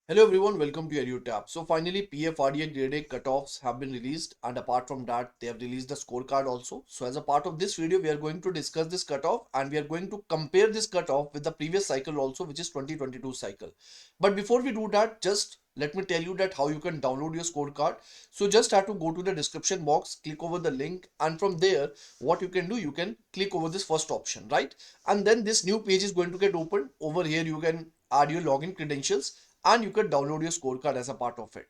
Hello everyone, welcome to EduTap. So finally, PFRDA grade A cutoffs have been released, and apart from that, they have released the scorecard also. So as a part of this video, we are going to discuss this cutoff and we are going to compare this cutoff with the previous cycle also, which is 2022 cycle. But before we do that, just let me tell you that how you can download your scorecard. So just have to go to the description box, click over the link, and from there, what you can do, you can click over this first option, right? And then this new page is going to get opened. Over here, you can add your login credentials and you can download your scorecard as a part of it.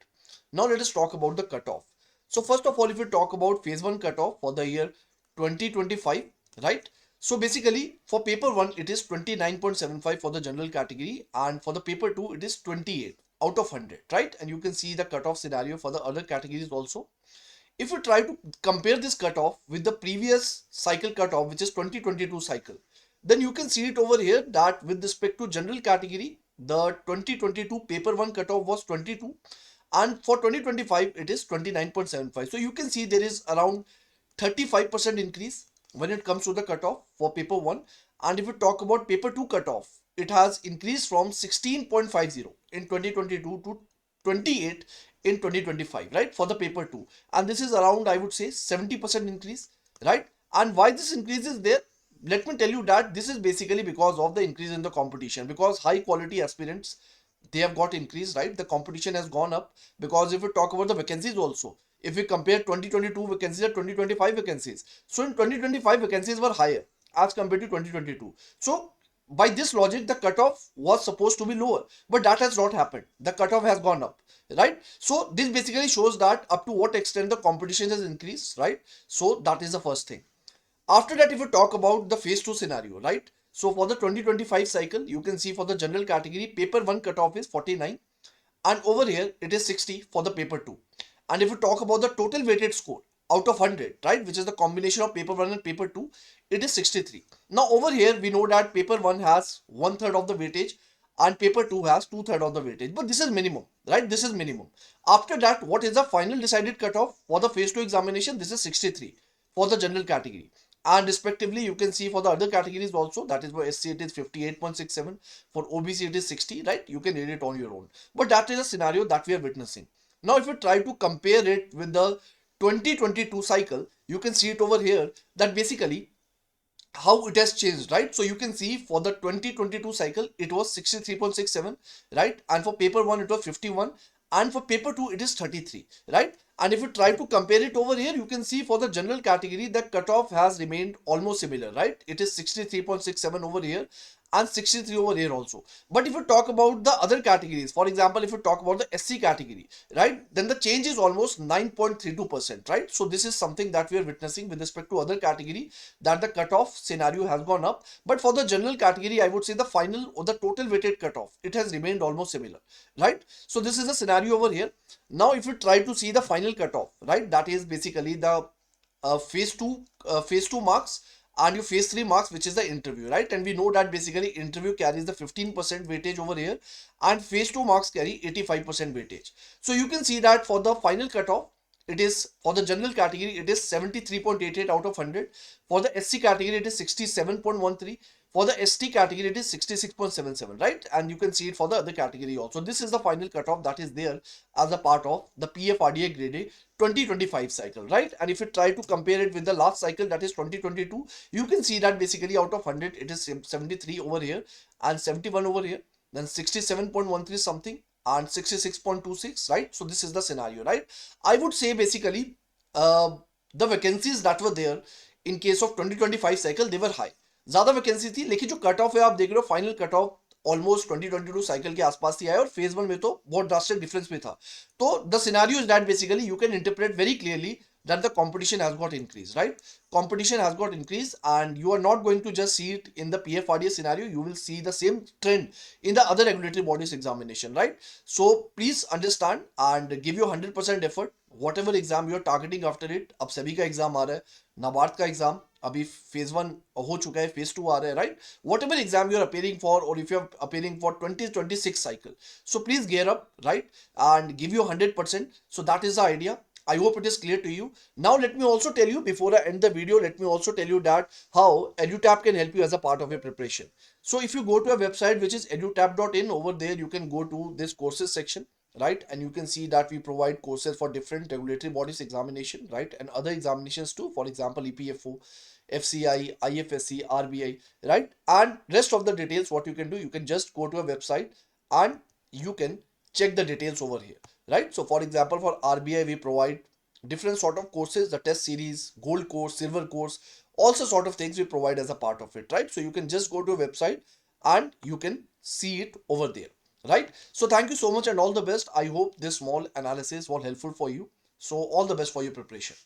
Now let us talk about the cutoff. So first of all, if we talk about phase 1 cutoff for the year 2025, right? So basically for paper 1 it is 29.75 for the general category, and for the paper 2 it is 28 out of 100, right? And you can see the cutoff scenario for the other categories also. If you try to compare this cutoff with the previous cycle cutoff, which is 2022 cycle, then you can see it over here that with respect to general category, the 2022 paper 1 cutoff was 22, and for 2025 it is 29.75. So you can see there is around 35% increase when it comes to the cutoff for paper 1. And if you talk about paper 2 cutoff, it has increased from 16.50 in 2022 to 28 in 2025, right, for the paper 2. And this is around, I would say, 70% increase, right? And why this increase is there, let me tell you that this is basically because of the increase in the competition, because high quality aspirants, they have got increased, right? The competition has gone up. Because if we talk about the vacancies also, if we compare 2022 vacancies and 2025 vacancies, so in 2025 vacancies were higher as compared to 2022. So by this logic, the cutoff was supposed to be lower, but that has not happened. The cutoff has gone up, right? So this basically shows that up to what extent the competition has increased, right? So that is the first thing. After that, if you talk about the phase 2 scenario, right? So for the 2025 cycle, you can see for the general category, paper 1 cutoff is 49, and over here it is 60 for the paper 2. And if you talk about the total weighted score out of 100, right, which is the combination of paper 1 and paper 2, it is 63. Now over here we know that paper 1 has one third of the weightage and paper 2 has two third of the weightage, but this is minimum, right? This is minimum. After that, what is the final decided cutoff for the phase 2 examination? This is 63 for the general category, and respectively you can see for the other categories also, that is for SC it is 58.67, for OBC it is 60, right? You can read it on your own, but that is a scenario that we are witnessing. Now if you try to compare it with the 2022 cycle, you can see it over here that basically how it has changed, right? So you can see for the 2022 cycle it was 63.67, right? And for paper 1 it was 51, and for paper 2 it is 33, right? And if you try to compare it over here, you can see for the general category the cutoff has remained almost similar, right? It is 63.67 over here and 63 over here also. But if you talk about the other categories, for example, if you talk about the SC category, right, then the change is almost 9.32%, right? So this is something that we are witnessing with respect to other category, that the cutoff scenario has gone up. But for the general category, I would say the final or the total weighted cutoff, it has remained almost similar, right? So this is the scenario over here. Now if you try to see the final cutoff, right, that is basically the phase 2 marks and your phase 3 marks, which is the interview, right? And we know that basically interview carries the 15% weightage over here, and phase 2 marks carry 85% weightage. So you can see that for the final cutoff, it is for the general category it is 73.88 out of 100. For the SC category it is 67.13. For the ST category it is 66.77, right? And you can see it for the other category also. This is the final cutoff that is there as a part of the PFRDA grade A 2025 cycle, right? And if you try to compare it with the last cycle, that is 2022, you can see that basically out of 100 it is 73 over here and 71 over here, then 67.13 something and 66.26, right? So this is the scenario, right? I would say basically uh, the vacancies that were there in case of 2025 cycle, they were high, ज्यादा vacancy थी, लेकिन जो cut off है आप देख रहे हो final cut off almost 2022 cycle के आसपास ही आया, और फेज 1 में तो बहुत ड्रास्टिक डिफरेंस भी था. तो the scenario is that basically you can interpret very clearly that the competition has got increased, right? Competition has got increased, and you are not going to just see it in the PFRDA scenario. You will see the same trend in the other regulatory bodies examination, right? So please understand and give your 100% effort. Whatever exam you are targeting after it, अब सभी का exam आ रहा है, नाबार्ड का exam अभी phase 1 हो चुका है, फेज 2 आ रहा है, right? Whatever exam you are appearing for, or if you are appearing for 2026 cycle, so please gear up, right, and give you 100%. So that is the idea. I hope it is clear to you. Now let me also tell you, before I end the video, let me also tell you that how EduTap can help you as a part of your preparation. So if you go to a website which is edutap.in, over there you can go to this courses section, right? And you can see that we provide courses for different regulatory bodies examination, right? And other examinations too, for example, EPFO, FCI, IFSC, RBI, right? And rest of the details, what you can do, you can just go to a website and you can check the details over here, right? So for example, for RBI, we provide different sort of courses, the test series, gold course, silver course, also sort of things we provide as a part of it, right? So you can just go to a website and you can see it over there, right? So thank you so much and all the best. I hope this small analysis was helpful for you. So all the best for your preparation.